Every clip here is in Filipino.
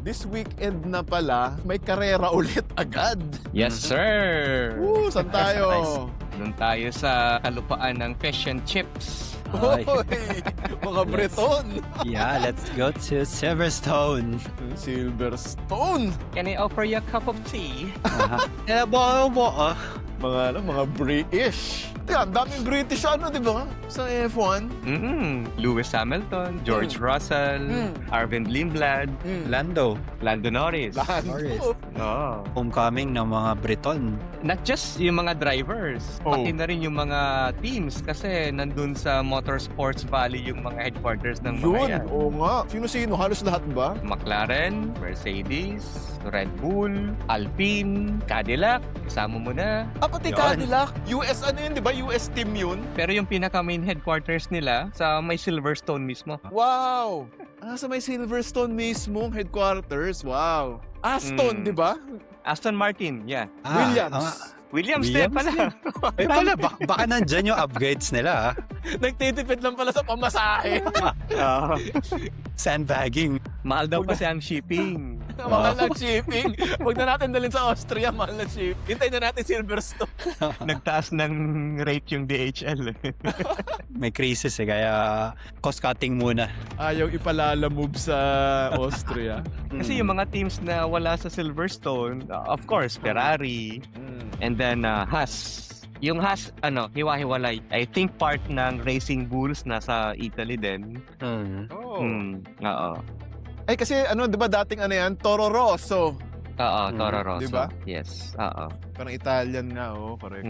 this weekend na pala, may karera ulit agad. Yes, sir! Saan tayo? Nice. Doon tayo sa kalupaan ng fish and chips. Hoy! Mga Breton! Yeah, let's go to Silverstone. Silverstone! Can I offer you a cup of tea? Mga British. Teka, ang daming British di ba? Sa F1. Lewis Hamilton, George Russell, Arvind Lindblad, Lando. Lando Norris. Norris. Oh. Homecoming ng mga Briton. Not just yung mga drivers, pati na rin yung mga teams kasi nandun sa Motorsports Valley yung mga headquarters ng mga Yun, yan. oo nga. Sino-sino? Halos lahat ba? McLaren, Mercedes, Red Bull, Alpine, Cadillac, kasama mo na. Pati Yun. Cadillac. US yun, di ba? US team yun. Pero yung pinaka-main headquarters nila sa may Silverstone mismo. Wow! Sa may Silverstone mismo, headquarters. Wow. Aston, di ba? Aston Martin, yeah. Williams. Williams din pala. Pala, baka nandyan yung upgrades nila. Nagtitipid lang pala sa pamasahe. Sandbagging. Mahal daw kasi ang shipping. Mahal ng shipping. Huwag na natin dalhin sa Austria, mahal ng shipping. Hintayin na natin Silverstone. Nagtaas ng rate yung DHL. May crisis kaya cost cutting muna. Ayaw ipalalamove sa Austria. Kasi yung mga teams na wala sa Silverstone, of course, Ferrari, and then Haas. Yung Haas, hiwa-hiwalay. I think part ng Racing Bulls nasa Italy din. Oh. Oo. Ay kasi di ba dating yan? Toro Rosso. Oo, Toro Rosso. Di ba? Yes, oo. Parang Italian nga, correct.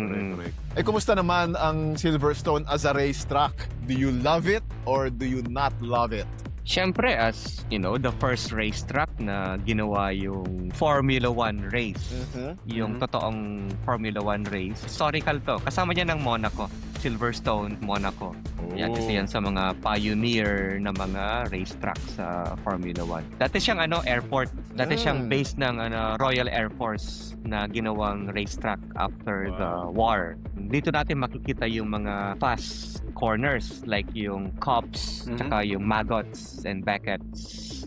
Eh, kumusta naman ang Silverstone as a racetrack? Do you love it or do you not love it? Siyempre, as, the first racetrack na ginawa yung Formula 1 race. Yung totoong Formula 1 race. Historical to. Kasama niya ng Monaco. Silverstone, Monaco. Yan, kasi yan sa mga pioneer na mga racetrack sa Formula 1. Dati siyang airport. Dati siyang base ng Royal Air Force na ginawang racetrack after the war. Dito natin makikita yung mga fast corners like yung Cops, tsaka yung Maggots and Beckett's.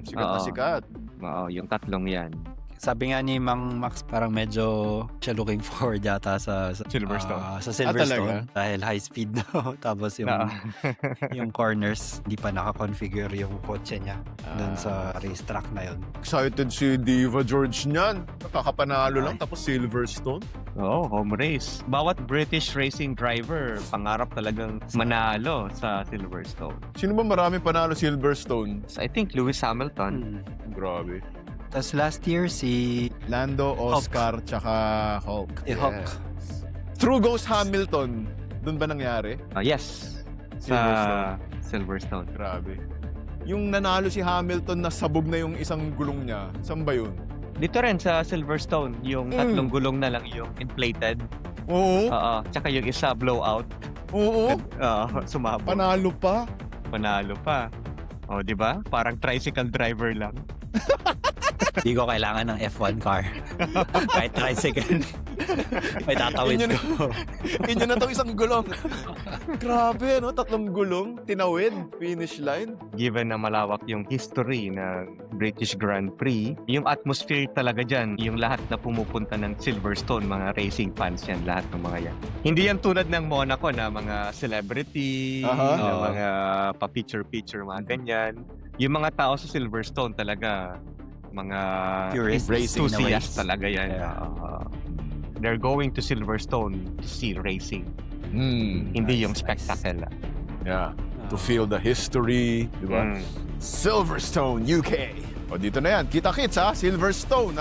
Sikat na sikat. Oo, yung tatlong yan. Sabi nga ni Mang Max parang medyo siya looking forward yata sa Silverstone. Sa Silverstone dahil high speed daw. Tapos yung corners hindi pa naka-configure yung kotse niya doon sa racetrack na yun. Excited si Diva George niyan. Kakapanalo lang tapos Silverstone. Oo, home race. Bawat British racing driver, pangarap talagang manalo sa Silverstone. Sino ba marami panalo Silverstone? So, I think Lewis Hamilton. Grabe. Tapos last year si Lando, Oscar, tsaka Hulk. Hulk. Through goes Hamilton. Doon ba nangyari? Yes. Silverstone. Sa Silverstone. Grabe. Yung nanalo si Hamilton na sabog na yung isang gulong niya. Saan ba yun? Dito rin sa Silverstone, yung tatlong gulong na lang yung inflated. Oo. Oo. Tsaka yung isa blowout. Oo. Sumabog. Panalo pa. Panalo pa. O, di ba? Parang tricycle driver lang. Hindi ko kailangan ng F1 car. Kahit tricycle. May tatawid ko. Inyo na tong isang gulong. Grabe, tatlong gulong, tinawid, finish line. Given na malawak yung history ng British Grand Prix, yung atmosphere talaga dyan, yung lahat na pumupunta ng Silverstone, mga racing fans yan, lahat ng mga yan. Hindi yan tulad ng Monaco na mga celebrity, na mga pa-picture-picture, mga ganyan. Yung mga tao sa Silverstone talaga, mga Purist racing enthusiasts na talaga yan. They're going to Silverstone to see racing. Hindi yung spectacle. Yeah. To feel the history, di ba? Silverstone, UK. O dito na yan. Kita-kits Silverstone